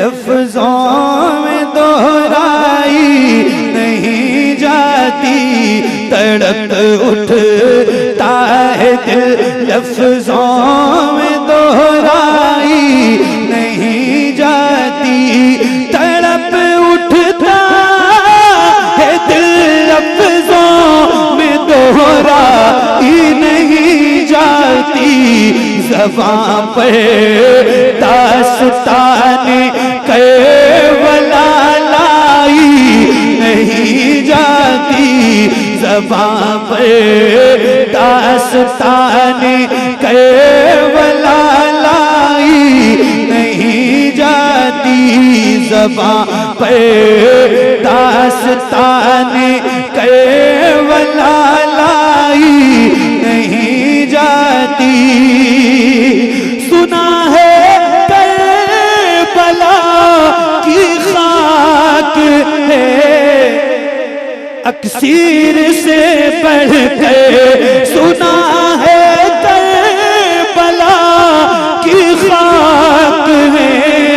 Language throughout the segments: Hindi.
लफ्जों में दोहराई नहीं जाती, तड़प उठता है दिल लफ्जों में दोहराई नहीं जाती, तड़प उठता है दिल लफ्जों में दोहराई नहीं जाती, ज़बां पर दास्ताने करबला लाई नहीं जाती, ज़बां पर दास्ताने करबला लाई नहीं जाती, ज़बां पर दास्ताने करबला लाई नहीं जाती। सुना है करबला की खाक है अक्सीर से बढ़कर, सुना है करबला की खाक है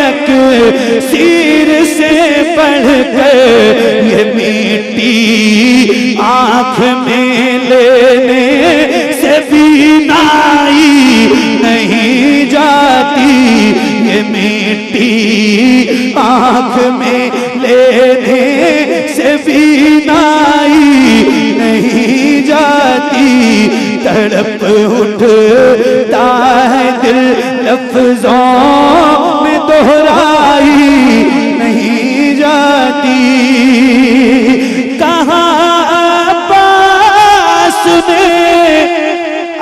अक्सीर से बढ़कर, ये मिट्टी आँख में लेने से बीनाई नहीं जाती, ये मिट्टी आँख में लेने से बीनाई नहीं जाती, तड़प उठता है दिल लफ्जों में दोहराई नहीं जाती। कहाँ पास ने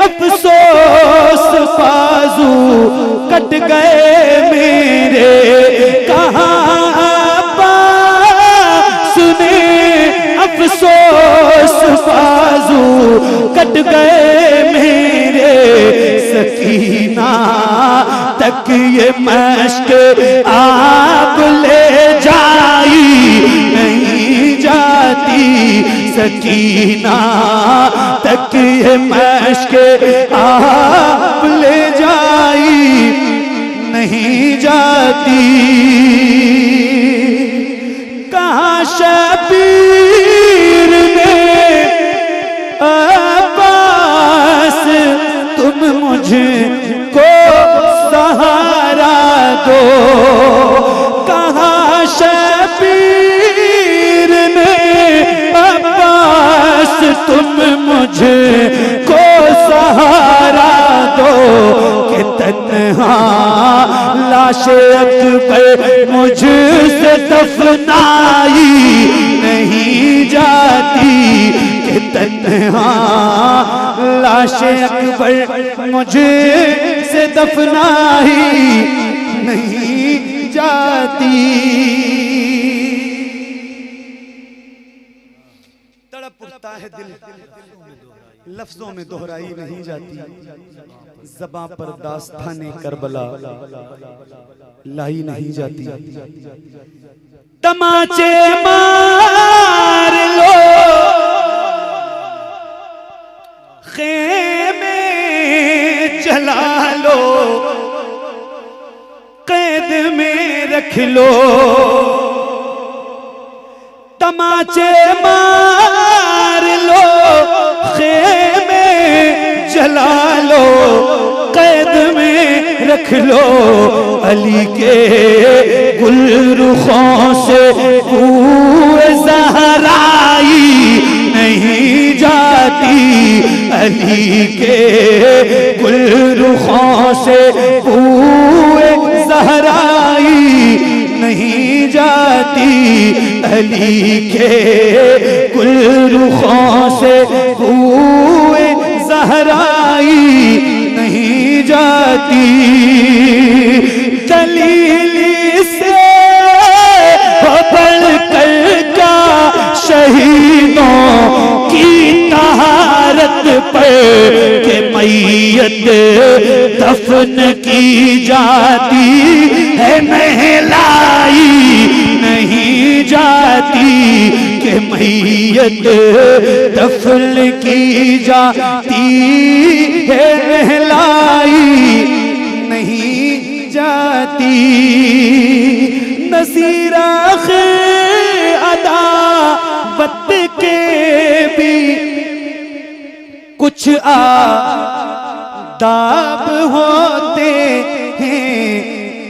अफसोस बाजू कट गए मेरे, कहाँ पास ने अफसोस बाजू कट गए मेरे, सकीना तक ये मश्क आप ले जाई नहीं जाती, सकीना तक ये मश्क आप ले जाई नहीं जाती। कहाँ शबीर ने अब्बास तुम मुझको सहारा दो, कहाँ शबीर ने अब्बास तुम मुझको सहारा दो, कि तन्हा लाश अकबर मुझसे दफनाई नहीं जाती, कि तन्हा लाश अकबर मुझसे दफनाई नहीं जाती। तड़प उठता है दिल लफ्जों में दोहराई नहीं जाती, ज़बां पर दास्ताने करबला लाई नहीं जाती। तमाचे मार लो खेमे जला लो, कैद में रख लो, तमाचे मार लो खेमे जला लो, कैद में रख लो, अली के गुलरुखों से बूए ज़हराई नहीं जाती, अली के गुलरुखों से बूए ज़हराई नहीं जाती, अली के गुलरुखों से बूए ज़हराई नहीं जाती। दलीली से बढ़ कर का शहीदों की तहारत पर, के मैयत दफन की जाती है महलाई नहीं जाती, के मैयत दफन की जाती है महलाई नहीं जाती। नसीराख अदावत के भी कुछ आदाब होते हैं।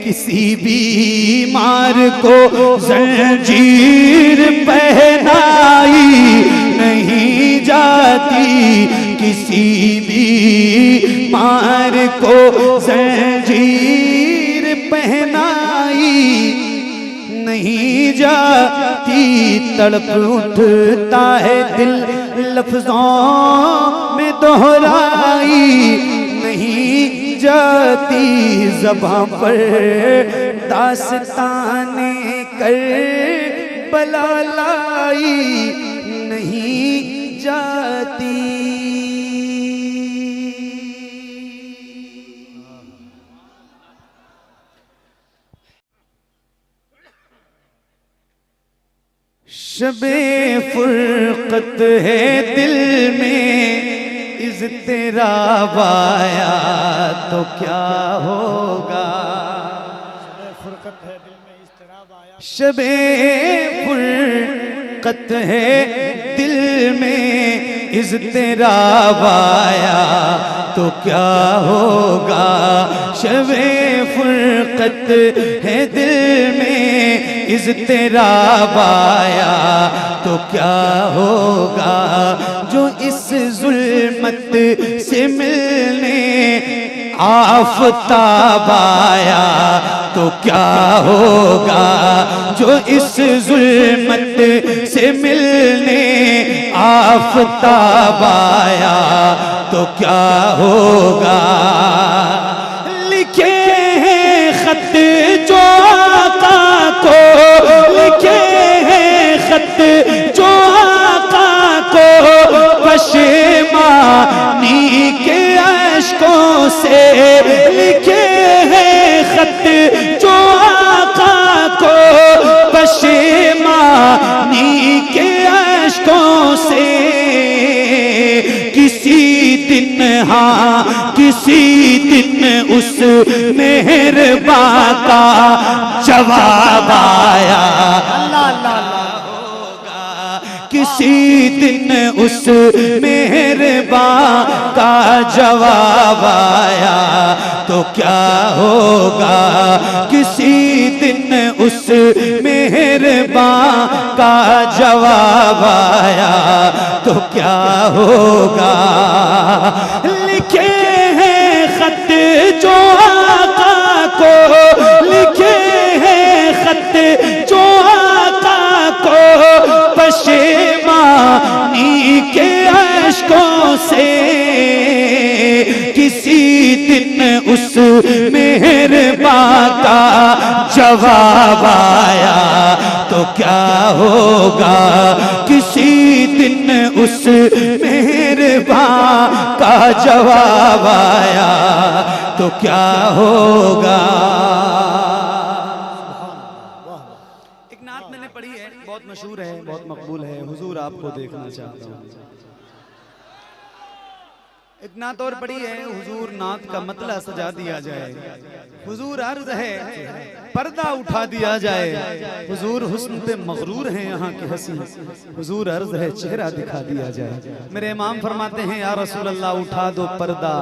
किसी बीमार को जंजीर पहनाई नहीं जाती, किसी बीमार को जंजीर पहनाई नहीं जाती। तड़प उठता है दिल लफ्जों में दोहराई नहीं जाती। ज़बां पर दास्ताने कर बला लाई नहीं जाती। शबे फुरकत है दिल में इज़्तिराब आया तो क्या होगा। शबे फुरकत है दिल में इज़्तिराब आया तो क्या होगा। शबे फुरकत है दिल में इज़्तिराब आया तो क्या होगा। जो इस जुल्मत से मिलने आफ़ताब आया तो क्या होगा। जो इस जुल्मत से मिलने आफ़ताब आया तो क्या होगा। लिखे हैं खत जो आका को, लिखे हैं खत जो आका को पशेमानी के अश्कों से। लिखे हैं खत जो आका को पशेमानी के अश्कों से। किसी दिन हाँ किसी दिन उस मेहरबां का जवाब आया होगा। किसी दिन उस मेहरबां का जवाब आया तो क्या होगा। किसी दिन उस मेहरबां का जवाब आया तो क्या होगा। लिखे हैं खत जो आका को, लिखे हैं खत जो आका को पशेमानी के अश्कों से। किसी दिन उस मेहरबां का जवाब आया तो क्या होगा। किसी दिन उस मेहरबां का जवाब आया तो क्या होगा। एक नात मैंने पढ़ी है, बहुत मशहूर है, बहुत मकबूल है। हुजूर आपको देखना चाहता हूँ। एक नात और पढ़ी है, हुजूर नात का मतला सजा दिया जाए। हुजूर अर्ज है पर्दा उठा दिया जाए। हुजूर हुस्न पे मगरूर हैं यहाँ के हसी। हुजूर अर्ज है चेहरा दिखा दिया जाए। मेरे इमाम फरमाते हैं या रसूल अल्लाह उठा दो पर्दा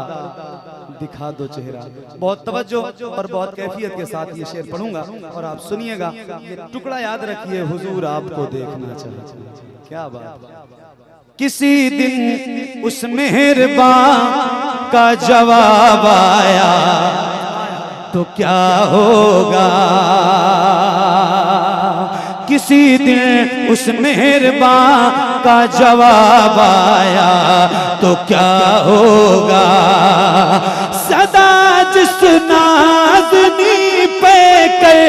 दिखा दो चेहरा। बहुत तवज्जो और बहुत कैफियत के साथ ये शेर पढ़ूंगा और आप सुनिएगा। ये टुकड़ा याद रखिए, हुजूर आपको देखना चाहते हैं। क्या बात। किसी दिन उस मेहरबां का जवाब आया तो क्या होगा। किसी दिन उस मेहरबां का जवाब आया तो क्या होगा। सदा जिस नाज़नी पे कर,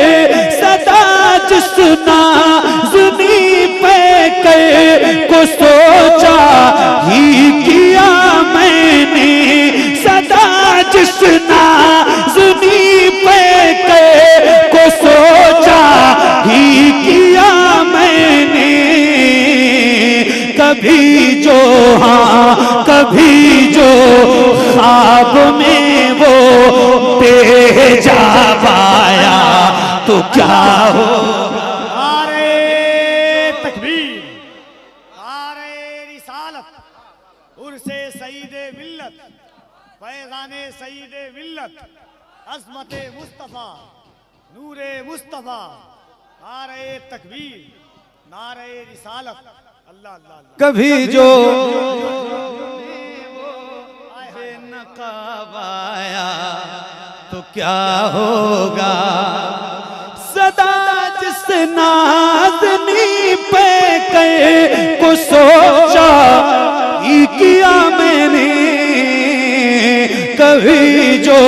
सदा जिस नाज़नी पे कर को सोचा ही किया मैंने। सदा जिस नाज़नी पे कर को सोचा ही किया मैंने। कभी जो हाँ कभी जो ख्वाब में वो तेजाब आया तो क्या हो। नारे तकबीर, नारे रिसालत, उर्से सईदे मिल्लत, फैज़ाने सईदे मिल्लत, अज़मते मुस्तफ़ा, नूरे मुस्तफ़ा, नारे तकबीर, नारे रिसालत। अल्लाह अल्लाह अल्लाह। कभी जो नकाबाया तो क्या होगा, सदा जिस नाज़नी पे कर को सोचा ही किया मैंने, कभी जो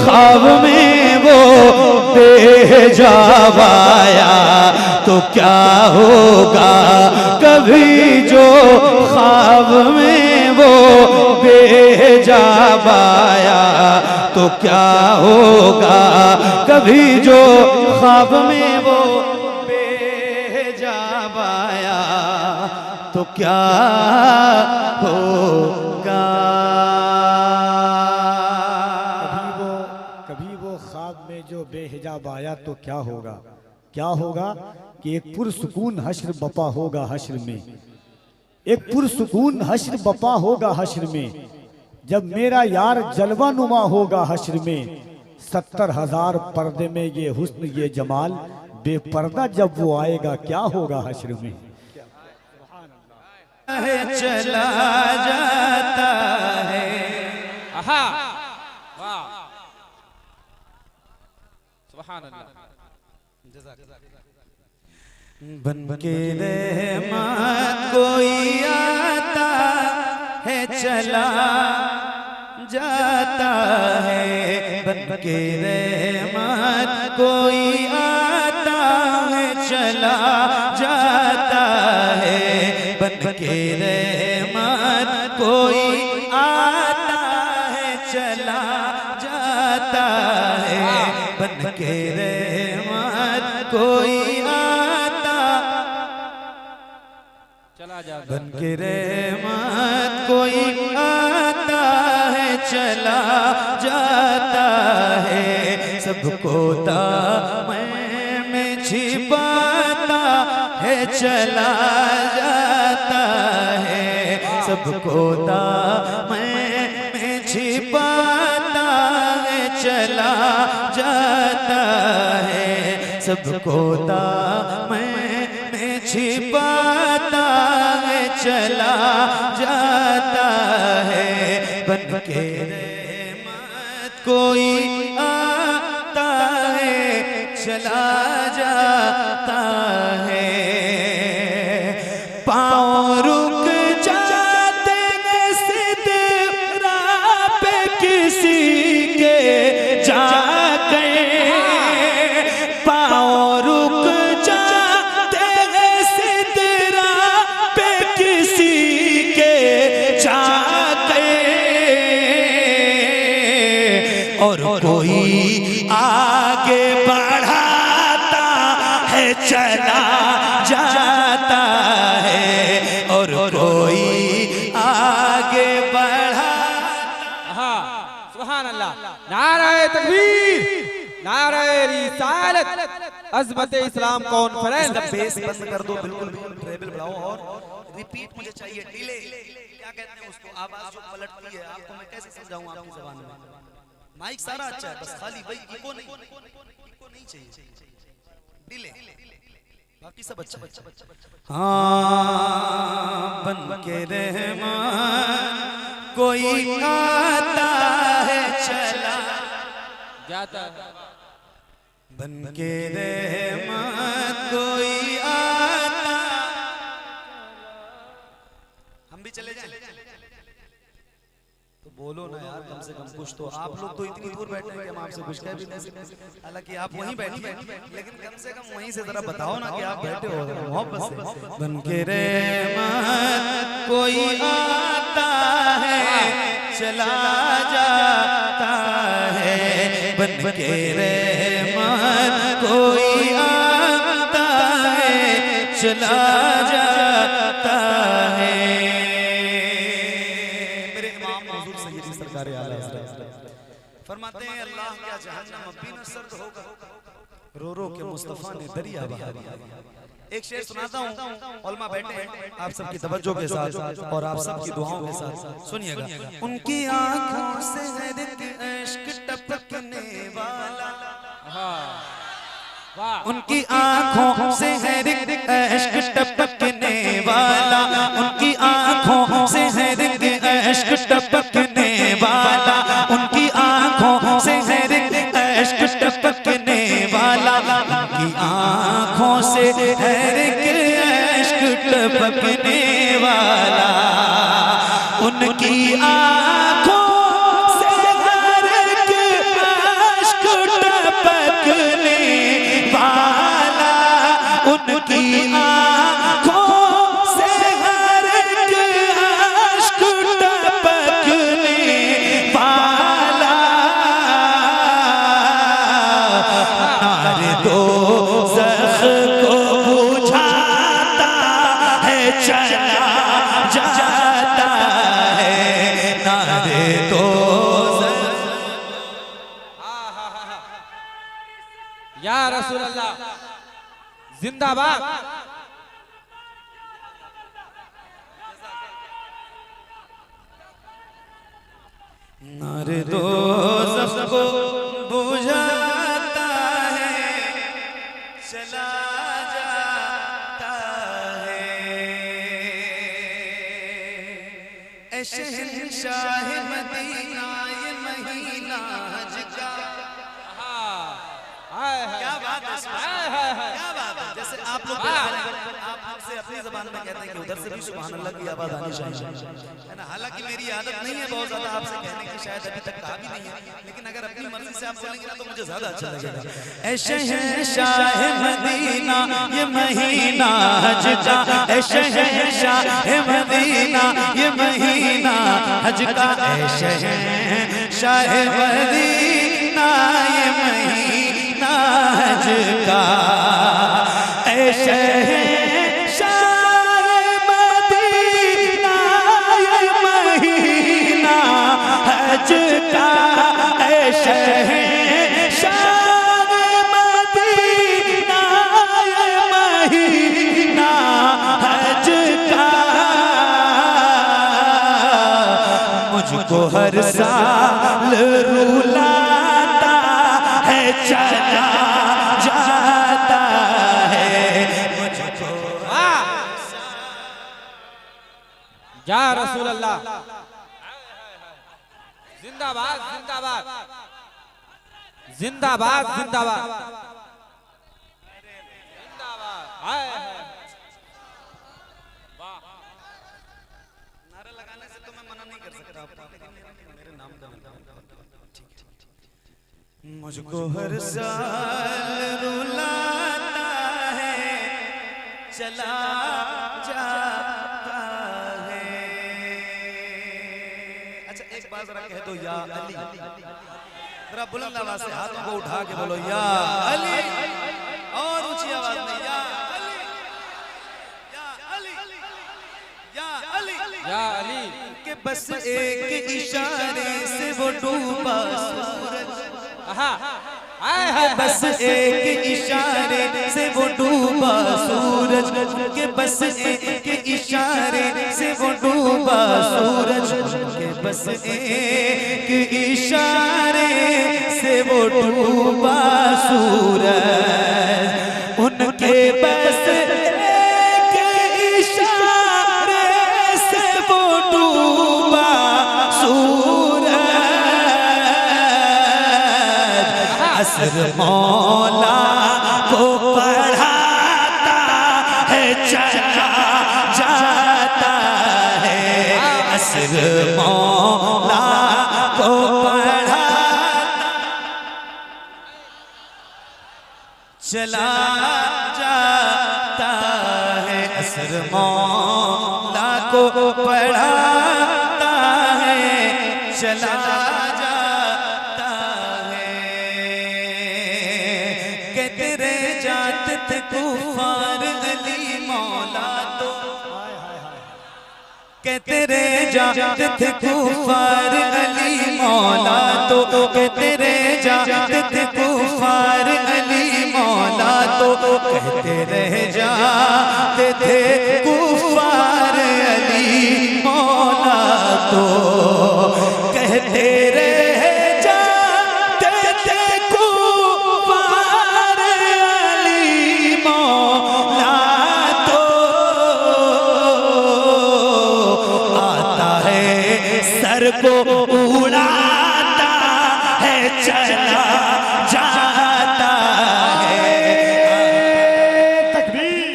ख्वाब में वो बेजावाया तो क्या होगा, कभी जो ख्वाब में वो बेजावाया तो क्या होगा, कभी जो ख्वाब में वो बेजावाया तो क्या होगा। कभी वो ख्वाब में जो बेहिजाब आया तो क्या होगा, क्या होगा कि एक पुरसुकून हश्र बपा होगा हश्र में, एक पुरसुकून हश्र बपा होगा हश्र में, जब मेरा यार जलवा नुमा होगा हश्र में, 70,000 पर्दे में ये हुस्न ये जमाल, बेपर्दा जब वो आएगा क्या होगा हश्र में। चला जाता है। आहा, वाह, सुभान अल्लाह। बन के रहमत कोई आता है चला जाता है, बन के रहमत कोई आता है चला जाता है, बन के रहमत कोई आता है चला जाता है, बन के रहमत कोई बन के रहमत कोई आता है चला जाता है, सबको दामन में छिपाता है चला जाता है, सबको दामन में छिपाता है चला जाता है, सबको दामन में छिपाता चला जाता है, बन के रहमत कोई आता है चला जाता है, पाँव रुक जाते हैं सिदरा पे किसी के जाके, पाँव रुक और कोई आगे बढ़ाता है चला जाता है, और कोई आगे बढ़ा। हाँ, सुभान अल्लाह। नारे तकबीर, नारे रिसालत, अज़मत इस्लाम कॉन्फ्रेंस। बेस बंद कर दो, बिल्कुल ट्रेबल बढ़ाओ और रिपीट मुझे चाहिए, डिले क्या कहते हैं उसको, आवाज जो पलटती है, आपको मैं कैसे समझाऊं आपकी ज़बान में। माइक सारा अच्छा है, बस खाली भाई इको नहीं चाहिए, डिले, बाकी सब अच्छा। हाँ, बन के रहमत कोई आता है चला जाता, बन के रहमत कोई आता। हम भी चले जाएं तो बोलो ना यार, कम से कम कुछ तो। आप लोग तो इतनी दूर बैठे हैं कि हम आपसे कुछ कह भी नहीं सकते, हालांकि आप वहीं बैठिए, लेकिन कम से कम वहीं से जरा बताओ ना कि आप बैठे हो मोहब्बत से। बन के रहमत कोई आता है चला जाता है, बन के रहमत कोई आता है चला जाता है। फरमाते हैं अल्लाह क्या जहन्नम अब भी न सर्द होगा, रो रो के मुस्तफा ने दरिया बहा दिया। एक शेर सुनाता हूँ, उलमा बैठे हैं आप सबकी तवज्जो के साथ और आप सबकी दुआओं के साथ सुनिएगा। उनकी आंखों से इश्क टपकने वाला, उनकी आंखों से इश्क टपकने वाला, उनकी आंखों से इश्क टपकने वाला, उनकी आंखों से इश्क टपकने वाला, उनकी आंखों से इश्क टपकने वाला, उनकी आंखों से इश्क टपकने वाला, उनकी आंखों से इश्क टपकने वाला, नारे दो ज़ख़ को बुझाता है चला जाता है, नारे दो या रसूल अल्लाह जिंदाबाद। नारे दो सबको बुझाता है चला जाता है, ऐ शहंशाह मदीना ये महीना हज का। क्या बात है, क्या बात है। जैसे आप लोग आप आपसे अपनी ज़बान में कहते हैं कि उधर से भी सुभान अल्लाह की आवाज़ आनी चाहिए, है ना। हालांकि मेरी आदत नहीं है बहुत ज़्यादा आपसे कहने की, शायद अभी तक कहा भी नहीं है, लेकिन अगर अपनी मर्जी से आप बोलेंगे ना तो मुझे ज़्यादा अच्छा लगेगा। ऐ शहंशाह मदीना ये महीना हज का, ऐ शहंशाह मदीना ये महीना हज का, ऐ शहंशाह मदीना ये महीना हज का, ऐ शहंशाह मदीना ये महीना हज का, ऐ शहंशाह मदीना ये महीना हज का, मुझको हर साल रुलाता है चला जाता है, मुझको या रसूल अल्लाह जिंदाबाद जिंदाबाद जिंदाबाद जिंदाबाद जिंदाबाद। हाय नारा लगाने से तो मैं मना नहीं कर सकता आपको, लेकिन मेरे नाम का मुझको हर साल रुलाता है चला जाता है। अच्छा एक बात जरा कह दो, या अली, जरा बुलंद आवाज से हाथों को उठा के बोलो या अली, और ऊंची आवाज में या अली, या अली, या अली, या अली। के बस एक इशारे से वो डूबा सूरज, बस एक इशारे से वो डूबा सूरज, के बस एक इशारे से वो डूबा सूरज, के बस एक इशारे से वो डूबा सूरज, उनके बस एक इशारे से वो डूबा सूरज, असर मौला को पढ़ाता है चला जाता है, असर मौला को पढ़ाता चला जाता है, असर मौला को पढ़ाता है चला जाता है। कहते रह जाते थे कुफार अली मौला तो, कहते रह जाते थे कुफार अली मौला तो, कहते रह जाते थे कुफार अली मौला तो कहते रह जाते थे कुफार अली मौला तो कहते रह जाते थे कुफार अली मौला तो आता है सर को उड़ाता है चला जाता है। तकबीर,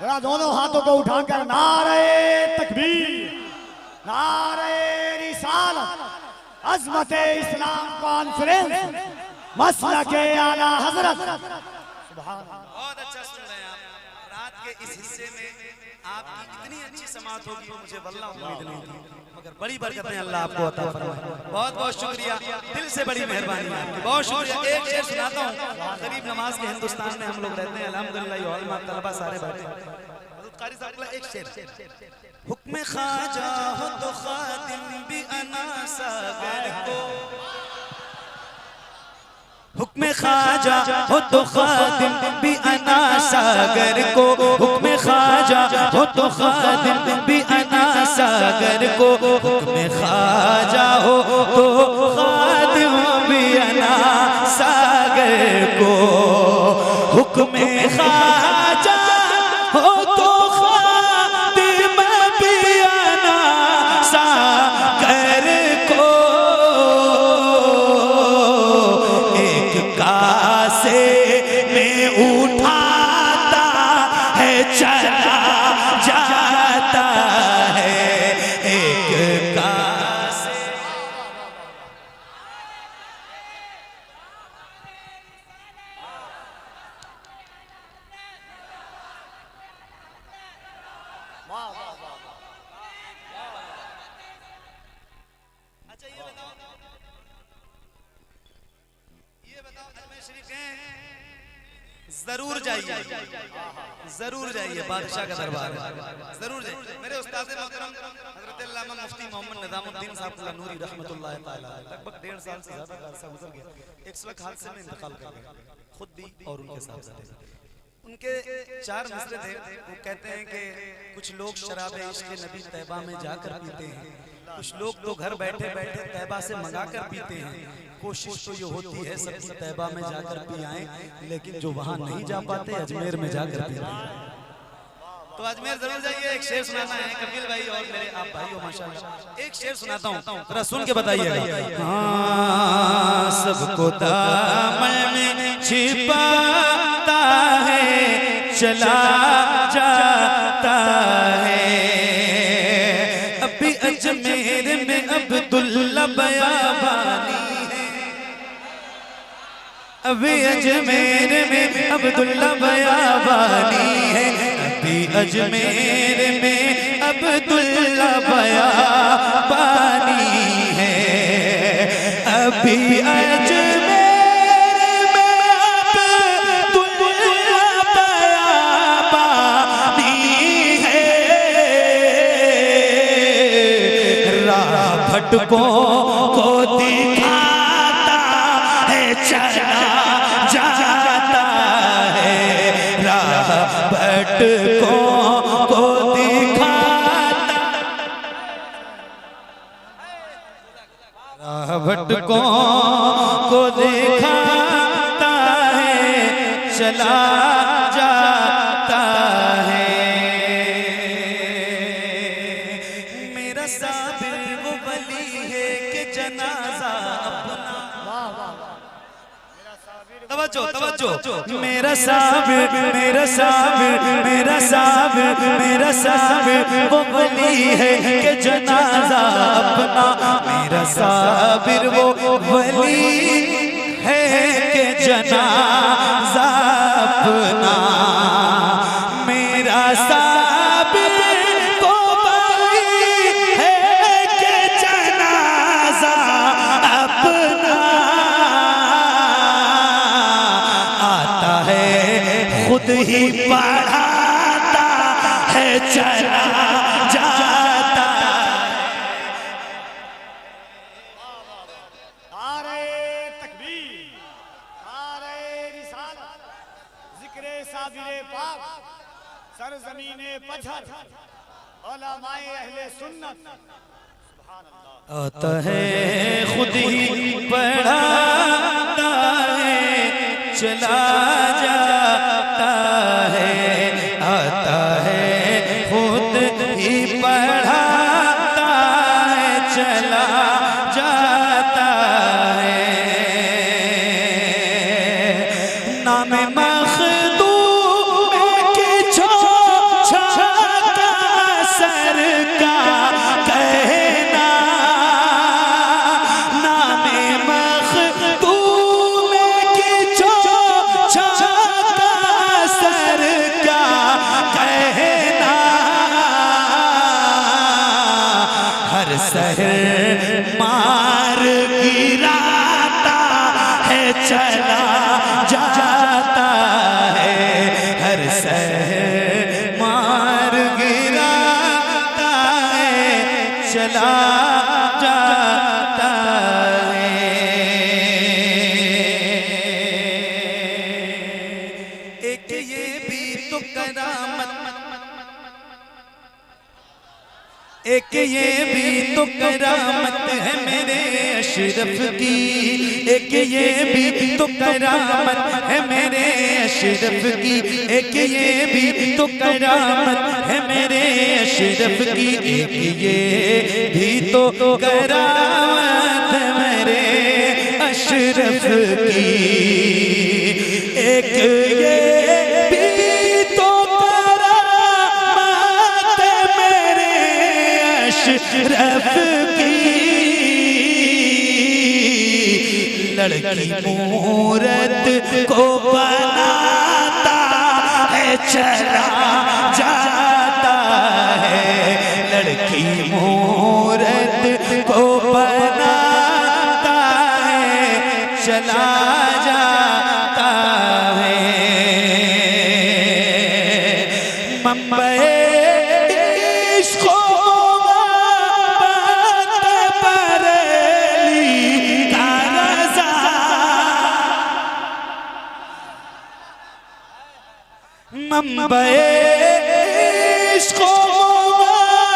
जरा दोनों हाथों को उठाकर नारे तकबीर, नारे रिसालत, अज़मत इस्लाम कॉन्फ्रेंस, मसलके आला हजरत। बहुत अच्छा सुन रहे हैं आप। रात के इस हिस्से में आपकी इतनी अच्छी समात होगी वो मुझे वल्लाह उम्मीद नहीं थी, मगर बड़ी बरकतें अल्लाह आपको अता फरमाए। बहुत बहुत शुक्रिया, दिल से बड़ी मेहरबानी है आपकी, बहुत शुक्रिया। एक शेर सुनाता हूँ। करीब नमाज के हिंदुस्तान में हम लोग रहते हैं, अल्हम्दुलिल्लाह ये उलमा तलबा सारे बैठे हैं। हज़रत कारी साहब का एक शेर, हुक्म ख्वाजा हो तो खातिम भी अना सागर को, हुक्म ख्वाजा हो तो खातिम भी अना सागर को, हुक्म ख्वाजा हो तो खातिम भी अना सागर को, हुक्म ख्वाजा हो तो खातिम भी अना सागर को, हुक्म ख्वाजा हो तो खातिम भी अना सागर को, कासे में उठाता है चला जाता है, एक कासे। अच्छा ये बताओ अजमेर शरीफ गए जरूर जाइए, जरूर जाइए, बादशाह का दरबार है, जरूर जाइए। मेरे उस्ताद मोहतरम हजरत अल्लामा मुफ्ती मोहम्मद निजामुद्दीन साहब नूरी रहमतुल्लाह तआला लगभग 1.5 साल से ज्यादा का अरसा गुजर गया, एक सड़क हादसे में इंतकाल कर गए, खुद भी और उनके साहबजादे। उनके 4 मिसरे थे। वो कहते हैं कि कुछ लोग शराब इश्क नबी तैबा में जाकर पीते हैं, कुछ लोग तो घर बैठे बैठे तैबा से मंगा कर पीते हैं, कोशिश तो ये होती है सबकी तैबा में जाकर पी आए, लेकिन जो वहां नहीं जा पाते अजमेर में जाकर पीते हैं। तो अजमेर जरूर जाइए। एक शेर सुनाना है कपिल भाई और मेरे आप भाई हो माशाल्लाह, एक शेर सुनाता हूँ, जरा सुन के बताइएगा। हाँ सबको दामन में छिपाता है चला जाता है, अभी अजमेर में अब्दुल्ला बयाबानी है, अभी अजमेर में अब्दुल्ला बयाबानी है, अभी अजमेर में अब्दुल्ला बयाबानी है, अभी अजमेर भटकों को दिखाता है चला जाता है, राह भटकों को दिखाता, राह भटकों को दिखाता है चला जाता है। मेरा साबिर वो वली है कि जनाजा अपना, तवज्जो तवज्जो, मेरा साबिर मेरा साबिर मेरा साबिर मेरा साबिर वो वली है कि जनाजा अपना, मेरा साबिर वो वली है कि जनाजा अपना, मेरा साबिर को वली है कि जनाजा अपना, आता है खुद ही पढ़ाता है चला जाता है। नारे तकबीर, नारे रिसालत, जिक्रे साबिरे पाक सरजमीने पत्थर उलमाए अहले सुन्नत सुभान अल्लाह। आता है खुद ही पढ़ाता है चला जाता है, आता है खुद ही पढ़ाता है चला जाता है। नाम मखदूम के छोछा का सर का कहना, नाम मखदूम के छोछा का सर का कहना, हर शहर मार गिराता है चला जाता है, हर शहर मार गिराता है चला जाता है। एक ये भी तो करामत, एक ये भी तो करामत है मेरे अशरफ की, एक ये भी तो करामत है मेरे अशरफ की, एक ये भी तो करामत है मेरे अशरफ की, एक ये भी तो करामत है मेरे अशरफ की, एक ये भी तो करामत है मेरे अशरफ की। लड़की मूरत को बनाता है चला जाता है, लड़की मूरत को बनाता है चला जाता है। मुंबई मुंबई इश्क़ो मोहब्बत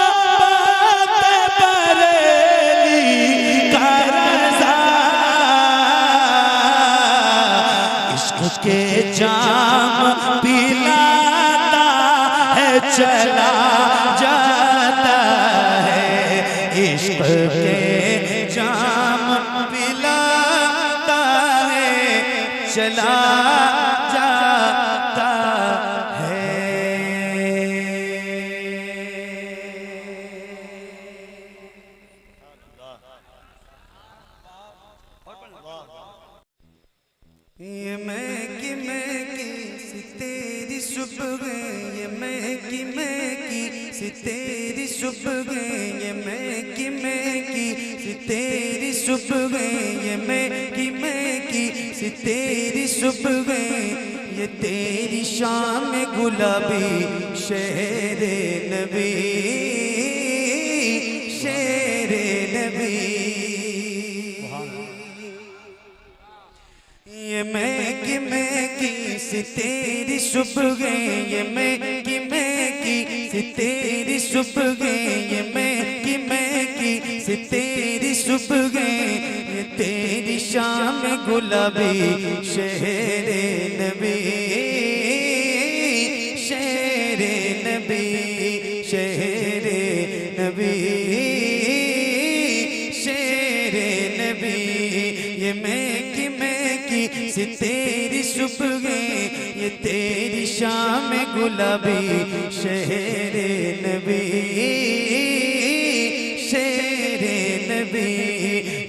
बरेली का रज़ा, इश्क़ के जाम पिलाता है चला जाता है, इश्क़ के जाम पिलाता है चला जाता है। ये महकी महकी सी तेरी सुबह, ये महकी महकी सी तेरी सुबह, ये महकी महकी सी तेरी सुबह, ये महकी महकी सी तेरी सुबह, ये तेरी शाम गुलाबी शेरे नबी, शेरे नबी। ये महकी महकी सी तेरी सुबह, ये महकी महकी सी तेरी सुबह, ये महकी महकी सी तेरी सुबह, ये तेरी शाम गुलाबी शेरे नबी, शेरे नबी, शेरे नबी, शेरे नबी। ये महकी महकी सी तेरी सुबह, ये तेरी शाम गुलाबी शेरे नबी, शेरे नबी।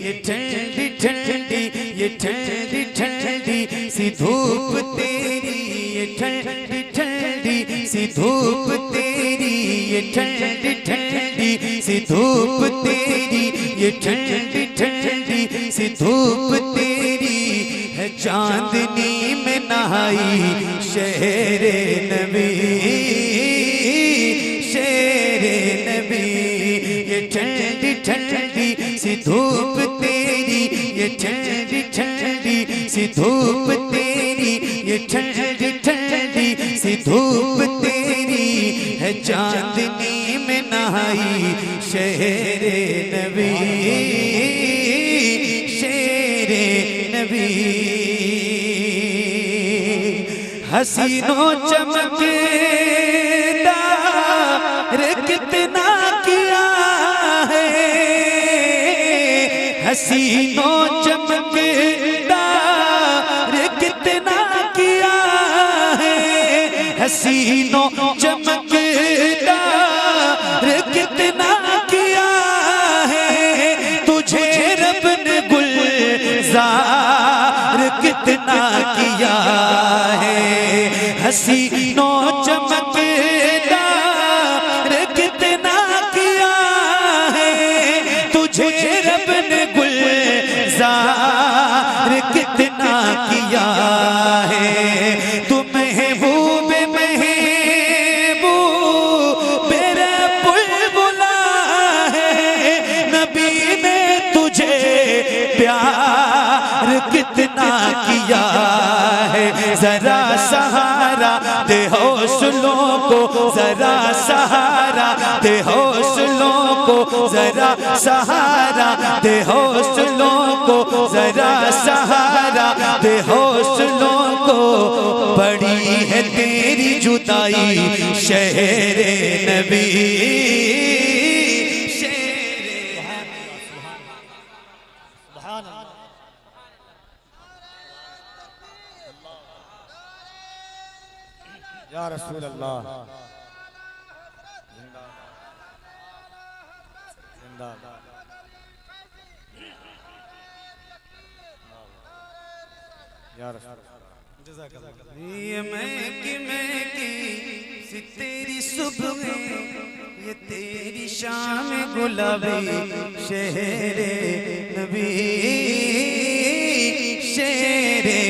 ये ठंडी ठंडी, ये ठंडी ठंडी सी धूप तेरी, ये ठंडी ठंडी सी धूप तेरी, ये ठंडी ठंडी सी धूप तेरी, ये ठंडी ठंडी सी धूप तेरी है चांदनी में नहाई शेरे नबी, शेरे नबी। ये ठंडी ठंडी सी धूप तेरी, ये ठंडी ठंडी सी धूप तेरी, ये ठंडी ठंडी चांदनी में नहाई शेरे नबी, शेरे नबी। हसीनों चमकेदार कितना किया है, हसीनों चमकेदार कितना किया है, हसीनों चमकेदार कितना किया है। तुझे रब ने गुलजार कितना किया है, हसीनों चमकेदार कितना किया है। तुझे रब ने गुलजार कितना किया है। तू महबूब महबूब मेरा बुलबुला है, नबी ने तुझे प्यार कितना किया है। जरा सहारा दे हौसलों को, जरा सहारा दे हौसलों को, जरा सहारा दे हौसलों को, जरा सहारा दे हौसलों को। बड़ी है तेरी जुदाई शहरे नबी, या रसूल अल्लाह। ये मैं की सी तेरी सुबह, ये तेरी शाम गुलाबी शहरे नबी, शेरे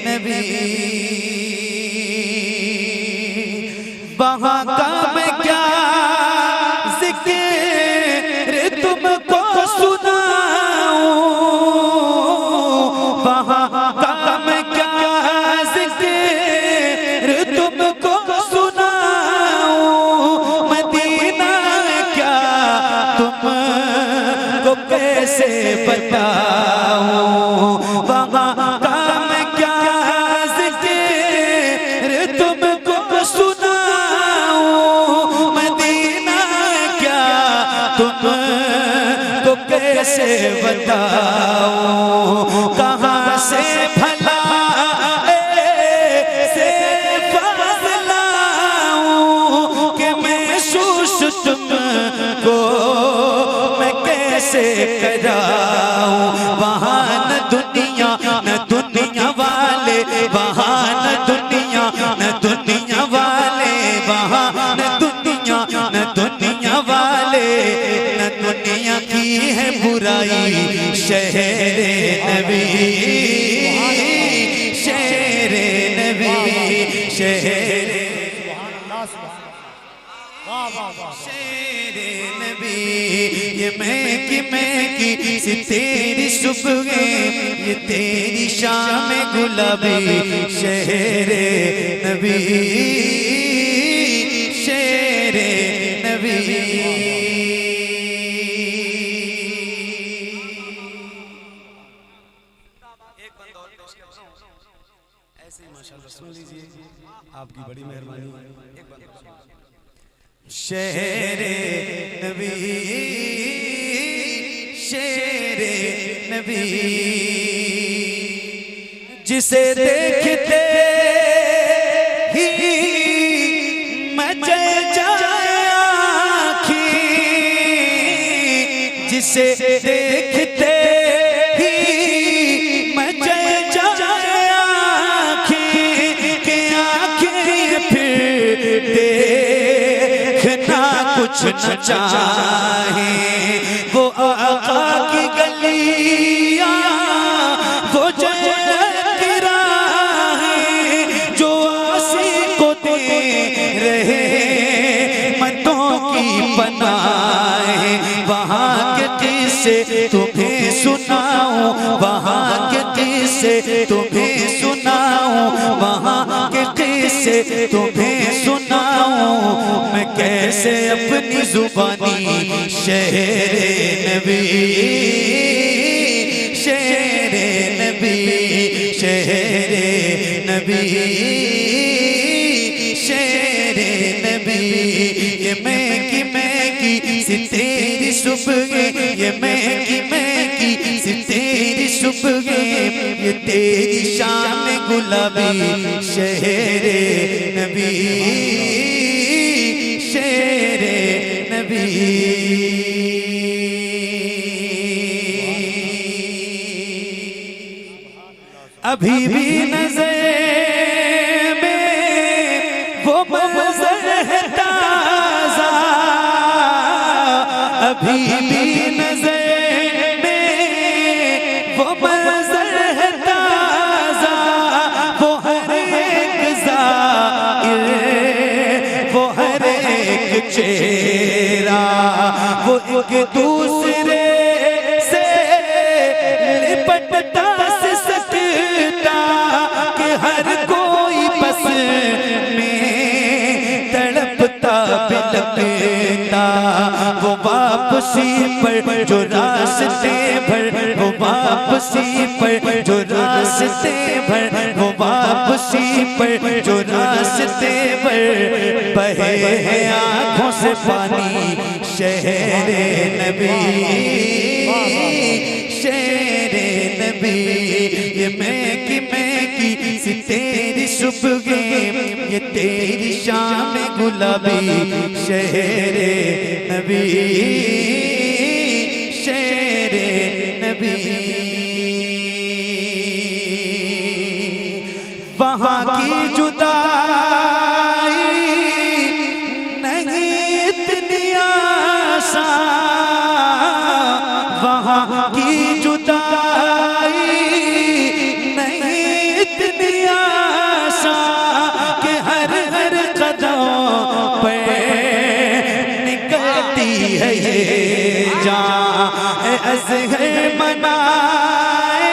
नबी। वहाँ का मैं क्या जिक्र तुमको सुनाऊं, वहाँ का मैं क्या जिक्र तुमको सुनाऊं। मदीना क्या तुमको कैसे बताऊं, वहाँ का मैं क्या जिक्र तुमको सुनाऊं। मदीना क्या तुमको कैसे बताऊं। कहाँ से भला ऐसे फज़ल लाऊं कि महसूस तुमको मैं कैसे कराऊं। वहाँ न दुनिया वाले, वहाँ न दुनिया वाले, वहाँ न दुनिया वाले, न दुनिया की है बुराई शहरे नबी, शेरे नबी, शेरे शेरे नबी। ये मैं की सी तेरी सुबह, ये तेरी शाम गुलाबी शहरे नबी, शेरे नबी। एक बंदा और पेश कर रहा हूं, ऐसे ही माशाअल्लाह सुन लीजिए, आपकी बड़ी मेहरबानी। एक बंदा शेरे नबी, शेरे नबी। जिसे देखते ही मचल जाए आँखें, जिसे देखते ही मचल जाए आँखें, कि आँखें फिर देखना कुछ न चाहे। वो आका की गलियां, वो जन्नत की राहें, जो आसी को दे रहे मतों की पनाहें। वहाँ के किस्से तुम्हें सुनाऊं, वहाँ के किस्से तुम्हें सुनाऊं, वहाँ के किस्से तुम्हें सुनाऊं। सुनाऊं मैं कैसे अपनी जुबानी शेरे नबी, शेरे नबी, शेरे नबी, शेरे नबी। ये मैं की सी तेरी सुबह, ये मैं की सी तेरी सुबह, ये तेरी शाम गुलाबी शेरे नबी, शेरे नबी। अभी भी नजर में वो मंजर है ताजा, अभी भी नजर में वो मंजर है ताजा। वो हर एक ज़ाहिर, वो हर एक चेहरा, वो एक दूसरे से लिपटता से सकता कि हर कोई बस में तड़पता बिलकता। वो वापसी पर जो रास्ते भर, वो वापसी पर जो रास्ते भर, वो वापसी पर जो रास्ते भर बहे हैं आँखों से पानी शेरे नबी, शेरे नबी। ये मैं की सी तेरी सुबह, ये तेरी शाम गुलाबी शेरे नबी, शेरे नबी। वहाँ की जुदाई नहीं इतनी आसान, वहाँ की जुदाई नहीं इतनी आसान कि हर हर कदम पे निकलती है ये जान। असग़र मनाए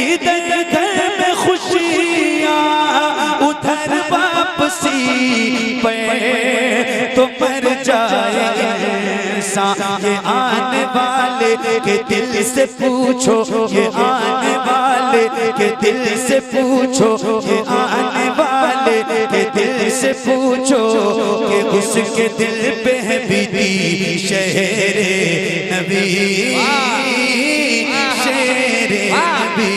इधर घर में खुशियाँ, उधर वापसी पे तो मर जाए इंसान। ये आने वाले के दिल से पूछो, ये आने वाले के दिल से पूछो, ये आने वाले के दिल से पूछो कि उसके दिल पे है बीती शेरे नबी, शेरे नबी,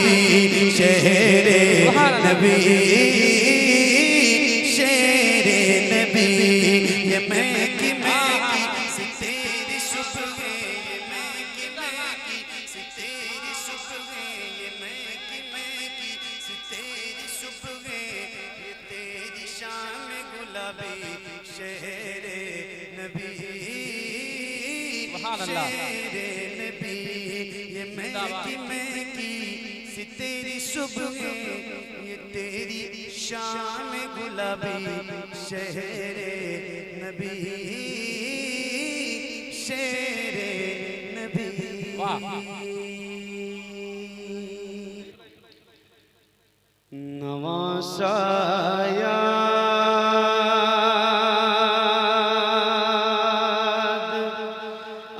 शेरे नबी, शेरे नबी। ये मैं की सी तेरी सुबह, ये मैं की सी तेरी सुबह, ये मैं की सी तेरी सुबह, ये तेरी शाम गुलाबी शेरे नबी, शेरे नबी। ये मैं की सी तेरी सुबह, ये तेरी शाम गुलाबी शेरे नबी, शेरे नबी। नवासा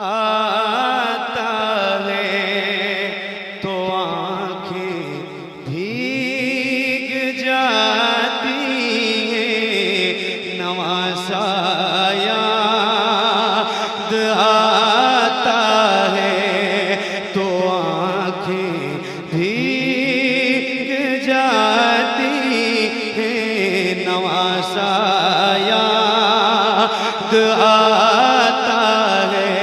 आता है तो आँखें भीग जाती हैं। नवासा याद आता है तो आँखें भीग जाती हैं। नवासा याद आता है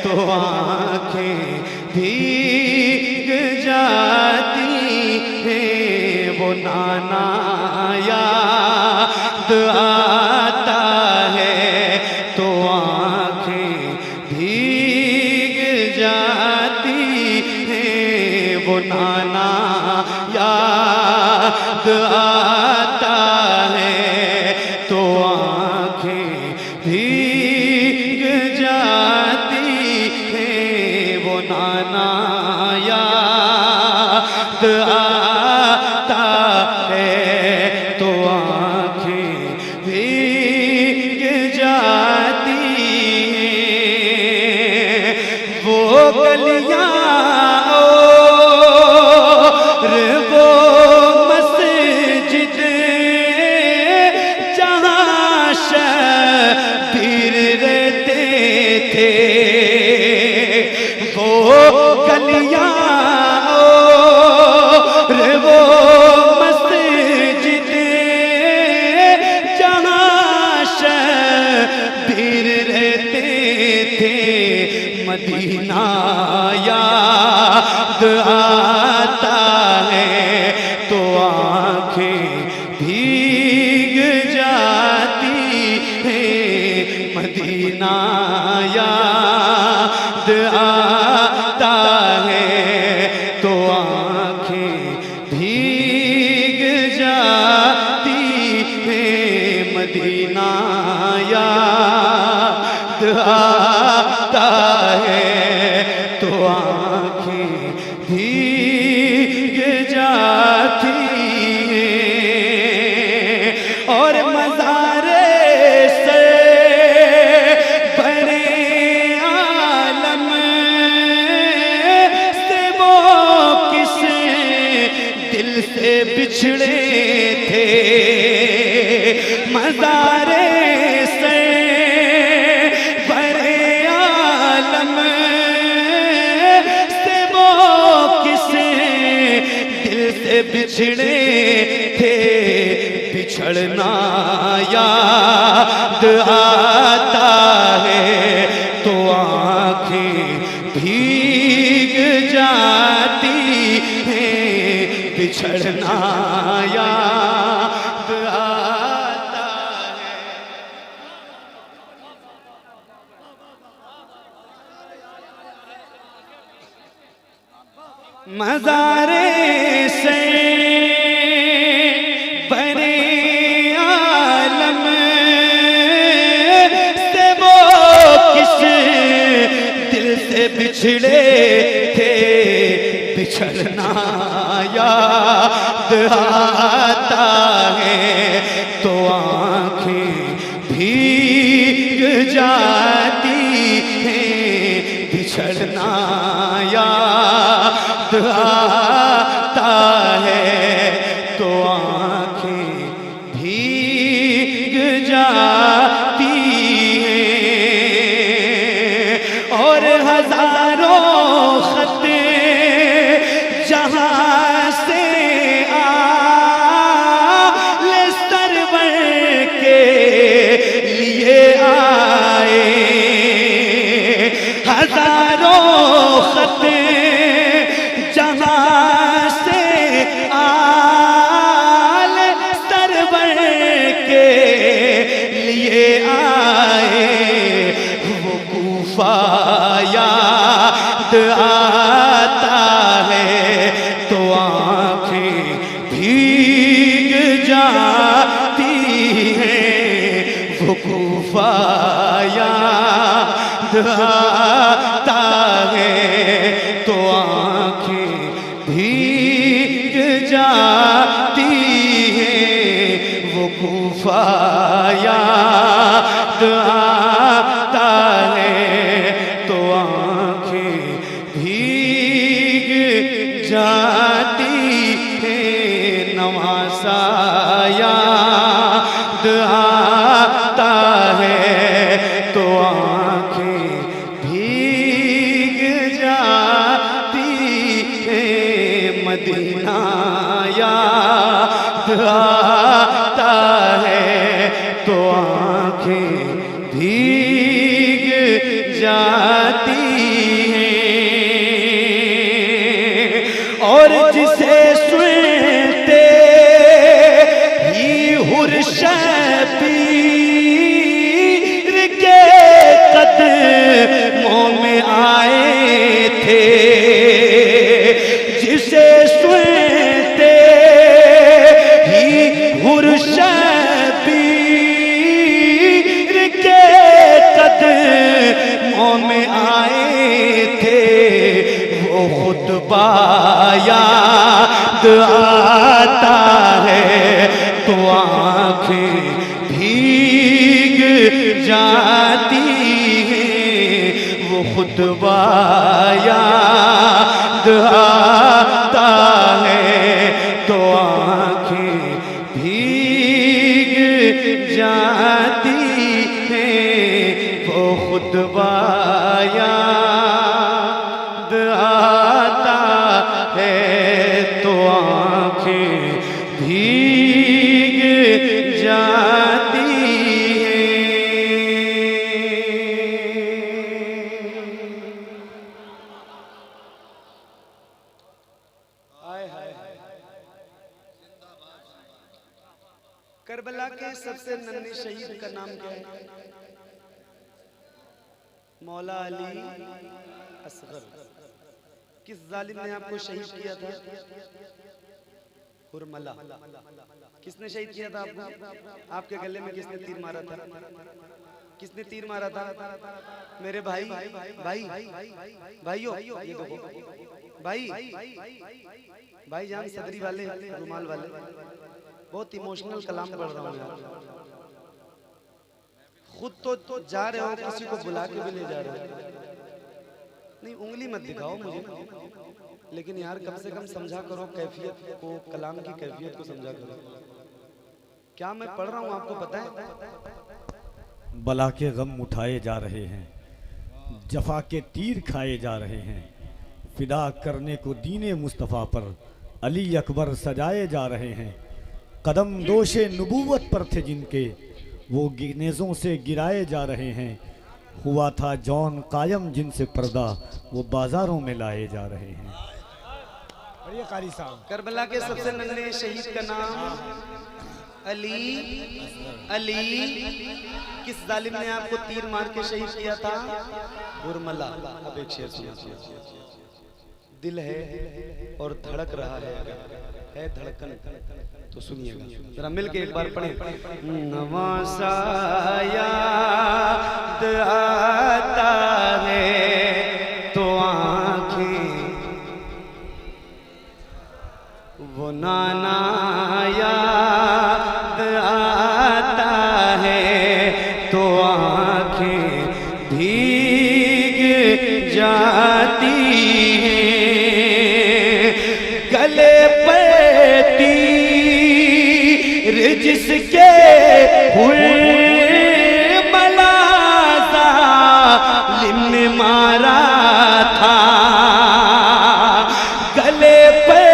तो आँखें भीग जाती हैं। वो नाना याद आता है तो आँखें भीग जाती हैं। वो नाना याद आता है तो आँखें भीग जाती हैं। वो नाना याद आता है तो आँखें मदीना याद आता है तो आंखें भीग जाती है। मदीना याद आता है तो आंखें भीग जाती है। मदीना याद आता है तो आंखें भीग जाती हैं। और मज़ारे से बड़े आलम से वो किस दिल से बिछड़े थे। मज़ारे से बड़े आलम से वो किस दिल से बिछड़े थे। बिछड़ना याद आता है तो आंखें भीग जाती हैं। बिछड़ना याद आता है। मज़ारे से बड़े आलम से वो किस दिल से बिछड़े थे। बिछड़ना याद आता है तो आंखें भीग जाती हैं। बिछड़ना याद आता है तो आंखें भीग जाती हैं। और हजारों खत जहां से आले सरवर के लिए आए। हजारों खत जहां से आले सरवर के लिए आए। वो कूफा याद आता है तो आंखें भीग जाती हैं। वो कूफा याद आता है तो आंखें भीग जाती हैं। वो कूफा याद आता है तो आंखें भीग जाती हैं। नवासा याद आता है तो आंखें भीग जाती हैं। मदीना याद आता है तो आंखें भीग जाती हैं। और जिसे सुनते ही हुर्शबीर के कदमों में आए थे। जिसे सुनते ही हुर्शबीर के कदमों में आए थे। वो खुतबा याद आता है तो आंखें भीग जाती हैं। वो खुतबा याद आता है तो आंखें भीग जाती हैं। वो खुतबा याद आता है तो आंखें भीग जाती हैं। करबला के सबसे नन्हे शहीद का नाम क्या है? मौला अली असगर। किस जालिम ने आपको शहीद किया था? हुरमला। किसने शहीद किया था आपको? आपके गले में किसने तीर मारा था? किसने तीर मारा था? मेरे भाई भाइयों ये देखो भाई जान सदरी वाले रुमाल वाले, बहुत इमोशनल कलाम पढ़ रहा हूँ यार। खुद तो जा रहे हो, किसी को बुला के भी ले जा रहे हो। नहीं उंगली मत दिखाओ मुझे, लेकिन यार कम से कम समझा करो कैफियत को, कलाम की कैफियत को समझा करो। क्या मैं पढ़ रहा हूँ आपको पता है? बला के गम उठाए जा रहे हैं, जफा के तीर खाए जा रहे हैं, फिदा करने को दीने मुस्तफ़ा पर अली अकबर सजाए जा रहे हैं। कदम दोशे नबूवत पर थे जिनके, वो नेज़ों से गिराए जा रहे हैं। हुआ था जौन कायम जिनसे पर्दा, वो बाजारों में लाए जा रहे हैं। बढ़िया कारी साहब। करबला के सबसे नन्हे शहीद का नाम अली किस जालिम ने आपको तीर मार के शहीद किया था? हुरमला। अब एक शेर सुनिए। दिल है और धड़क रहा है धड़कन, तो सुनिएगा जरा मिलके एक बार पढ़े। नवासा याद आता है तो आंखें, वो नाना याद आता है तो आंखें भीग जाती हैं। गले पे तीर जिसके हुरमला जालिम ने मारा था, गले पे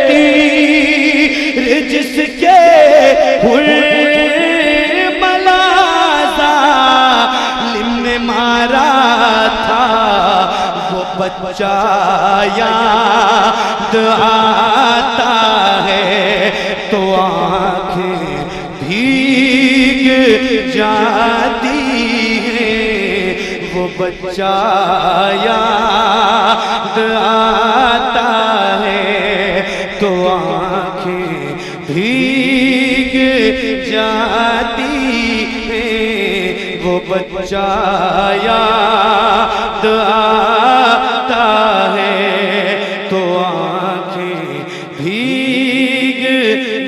तीर जिसके हुरमला जालिम ने मारा था, वो बच्चा याद आता है तो आंखें भीग जाती हैं। वो बच्चा याद आता है तो आंखें भीग जाती हैं। वो बच्चा याद आता है तो आंखें भीग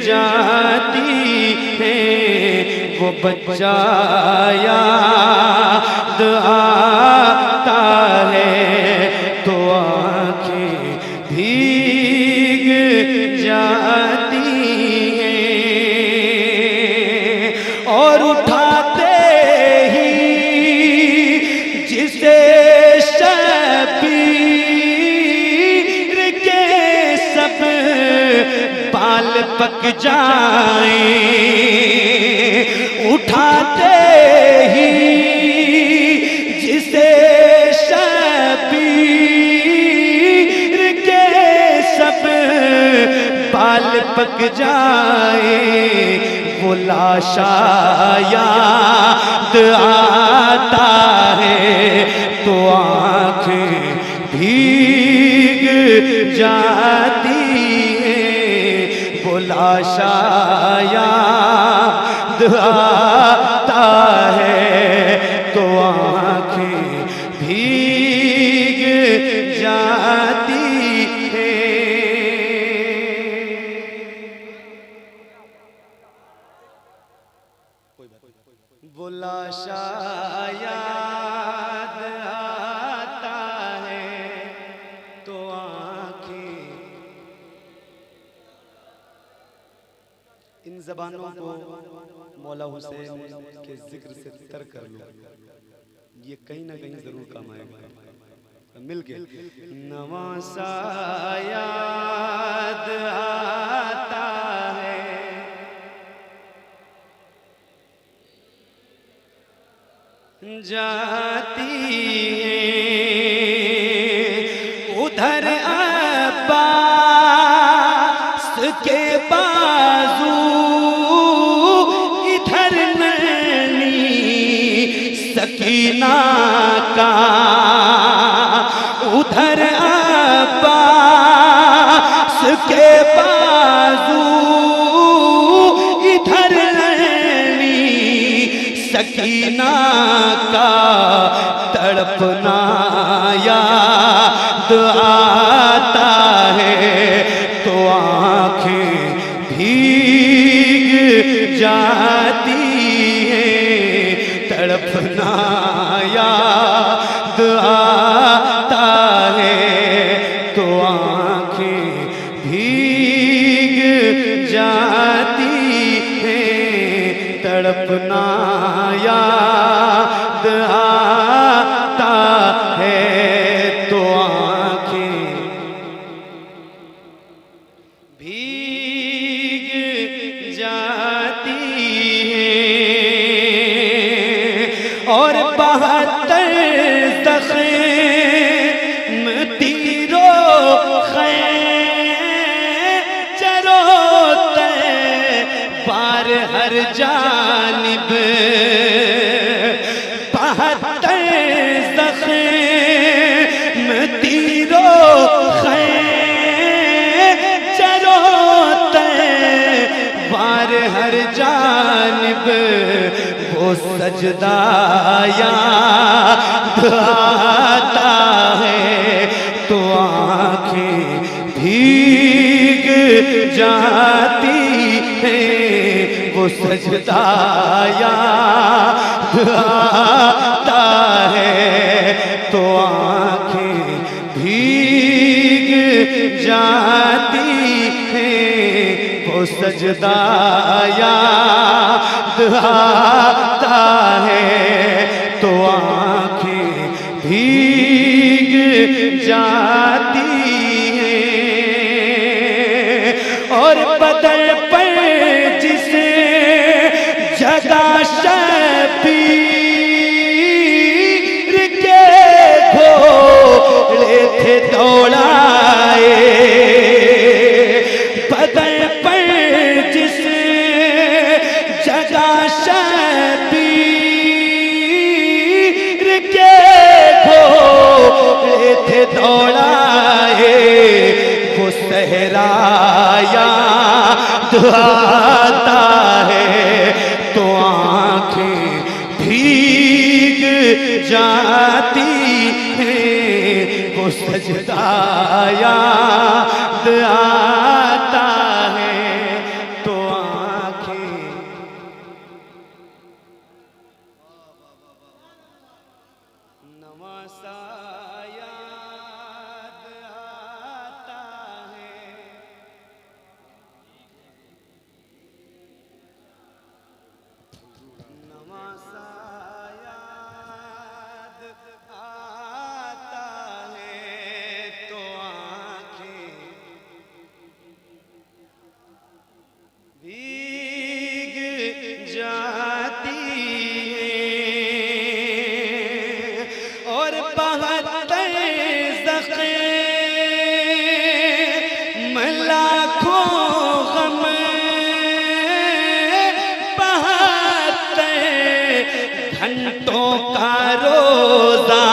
जाती हैं। वो बच्चा याद आता है तो आंखें भीग जाती हैं। और उठाते ही जिसे शबीर के सब बाल पक जाए, उठाते ही जिसे शबीर के सब बाल पक जाए, वो लाशा याद आता है तो आंखें भीग जाती हैं। वो लाशा याद आता है तो आंखें भीग जाती हैं। वो लाशा याद आता है तो आंखें। इन जबानों को मौला हुसैन के जिक्र से तर कर लो, ये कहीं ना कहीं जरूर काम आएगा। मिलके नवासा याद आता है जाती है, उधर अब्बास के बाजू सकीना का, उधर अब्बास के बाजू, इधर नैनी सकीना का तड़पना याद आता है, तो आंखें भीग जाती हैं, तड़पना याद आता है, तो आंखें भीग जाती हैं, तड़पना याद आता है, तो आंखें भीग जाती हैं। और 72 ज़ख़्म तीरों खैंचरों तैर हर जानिब, 72 ज़ख़्म तीरों खैंचरों तैर हर जानिब, वो सजदा याद आता है, तो आंखें भीग जाती हैं, वो सजदा याद आता है, तो आंखें भीग जाती हैं, वो सजदा याद आता है, तो आंखें भीग जाती हैं। और बदन पर जिसे जगा शबीर के घोड़े थे दौड़ाए, बदन पर जिसे जगा शबीर के घोड़े थे दौड़ाए, वो सहरा याद आता है, तो आंखें भीग जाती हैं, वो सजदा याद आता है, तो आंखें नवासा याद आता है, नवासा याद आता है, तो आंखें भीग जाती हैं। और 72 ज़ख़्म लाखों गम, 72 घंटों का रोज़ा,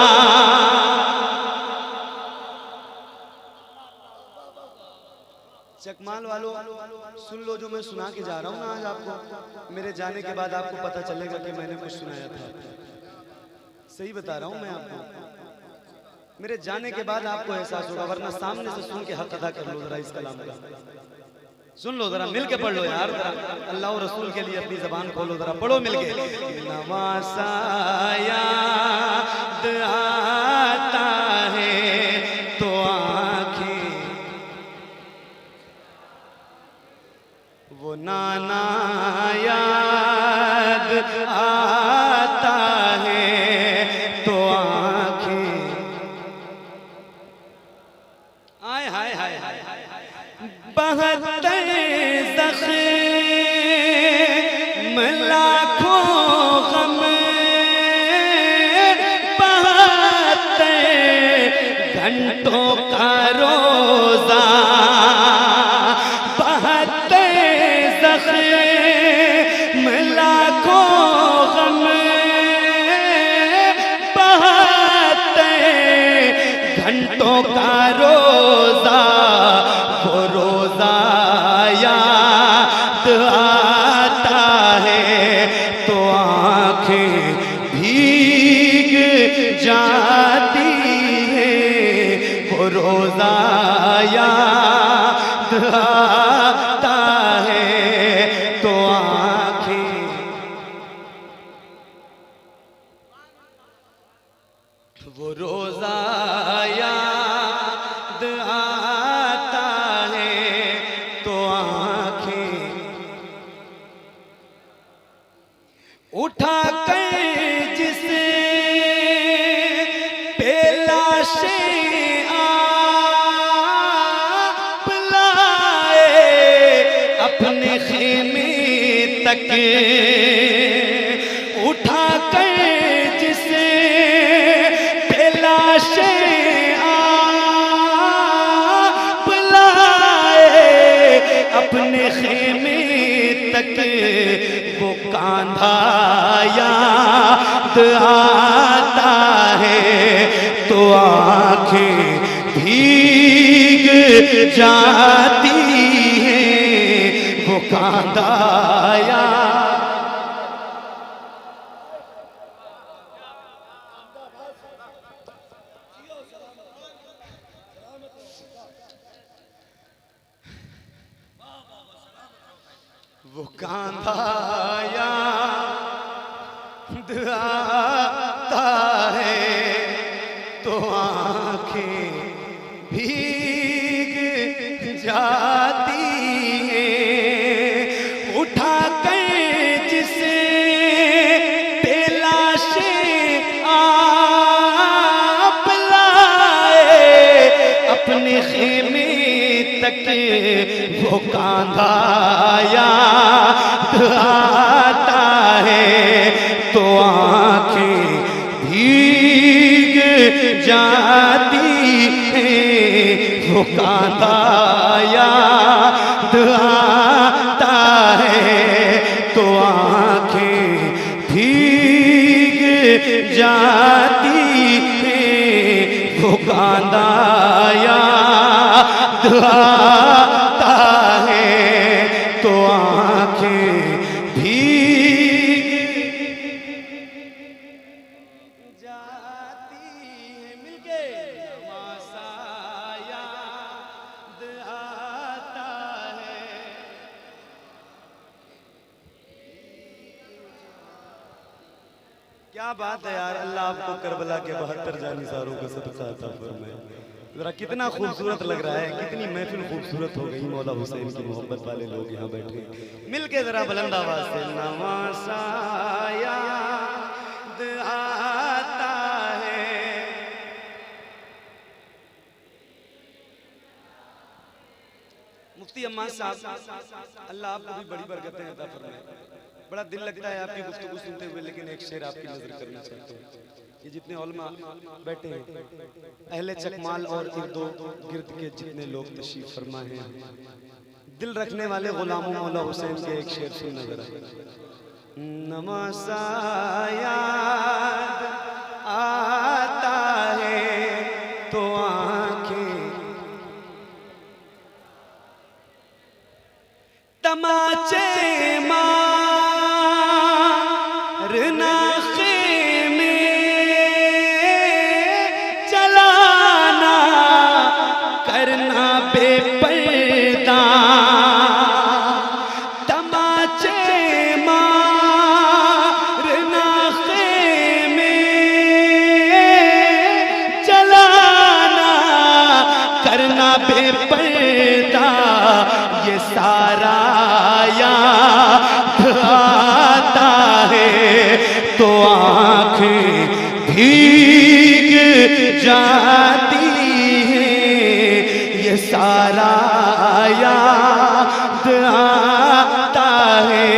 चकमाल वालों सुन लो जो मैं सुना के जा रहा हूँ ना आज आपको, मेरे जाने के बाद आपको पता चलेगा कि मैंने कुछ सुनाया था। सही बता रहा हूँ मैं आपको, मेरे जाने के बाद आपको एहसास होगा, वरना सामने से सुन के हक अदा कर लो जरा इस कलाम का। सुन लो जरा, मिल के पढ़ लो यार, अल्लाह और रसूल के लिए अपनी जबान खोलो जरा, पढ़ो मिल के। नवासा याद आता है, तो आंखें वो नाना याद आता है, तो आंखें आय हाय हाय हाय 72 ज़ख़्म लाखों गम, 72 घंटों का रोज़ा, 72 ज़ख़्म लाखों गम, फरिश्तों का रोजा, वो रोजा याद आता है तो आंखें भीग जाती है, वो रोजा याद आता है तो आंखें, वो रोजा याद आता है तो आंखें उठा कर जिसे पेलाशे आप लाए अपने खेमे तक, उठा कर जिसे पेलाशे आप लाए अपने खेमे तक, वो कांधा याद आता है तो आंखें भीग जाती हैं, वो कांधा याद। वो कांधा याद आता है तो आंखें भीग जाती हैं, उठा कर जिसे पेलाशे आप लाए अपने खेमे तक, वो कांधा याद आता है तो आंखें भीग जाती हैं, वो कांधा याद आता है तो आंखें भीग जाती हैं, वो कांधा याद आता है तो आंखें भीग जाती हैं। मिलके तमाशा याद आता है। क्या बात है यार, अल्लाह आपको करबला के 72 जानिसारों का सदका अता फरमाए। जरा कितना खूबसूरत लग रहा है, कितनी महफिल खूबसूरत हो गई। मौला हुसैन की मोहब्बत वाले लोग यहाँ बैठे, मिलके जरा बुलंद आवाज से नवासा याद आता है। मुफ्ती अम्मा साहब, अल्लाह आपको भी बड़ी बरकतें अता फरमाए। बड़ा दिल लगता है आपकी गुफ्तगू सुनते हुए, लेकिन एक शेर आपकी नजर करना चाहता हूँ। ये जितने उलमा बैठे हैं, अहले चकमाल और इर्दो गिर्द के जितने लोग तशरीफ फरमा हैं, दिल रखने वाले गुलामों मौला हुसैन के एक शेर सुनना जरा। नमासा याद आता है तो आंखें तमाचे मारना खेमे चलाना करना बेपर्दा, तमाचे मारना खेमे चलाना करना बेपर्दा, ये सारा याद आता है तो आंखें भीग जाती हैं, ये सारा याद आता है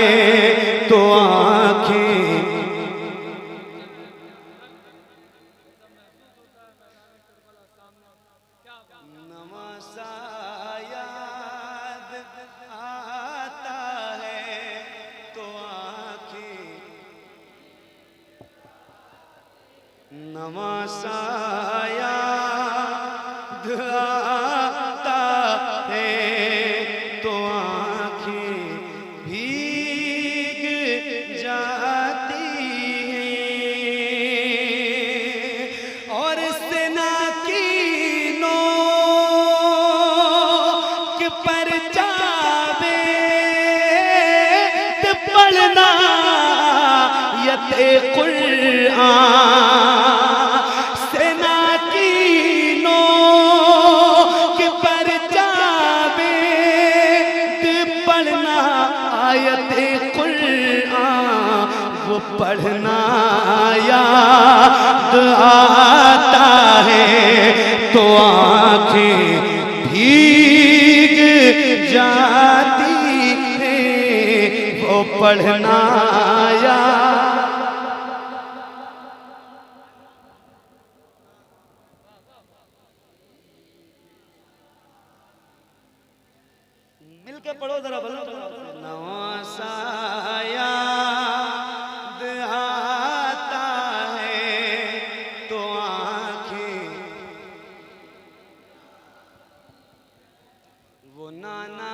तो आंखें नवासा याद आता है तो आंखें नवासा याद पढ़ना यते कुरान सेना की नो के पर जावेद पढ़ना आयते कुरान वो पढ़ना याद आता है तो आंखें भीग जाती है वो पढ़ना याद। मिलके पढ़ो जरा बोलो नवासा याद आता है तो आंखें वो नाना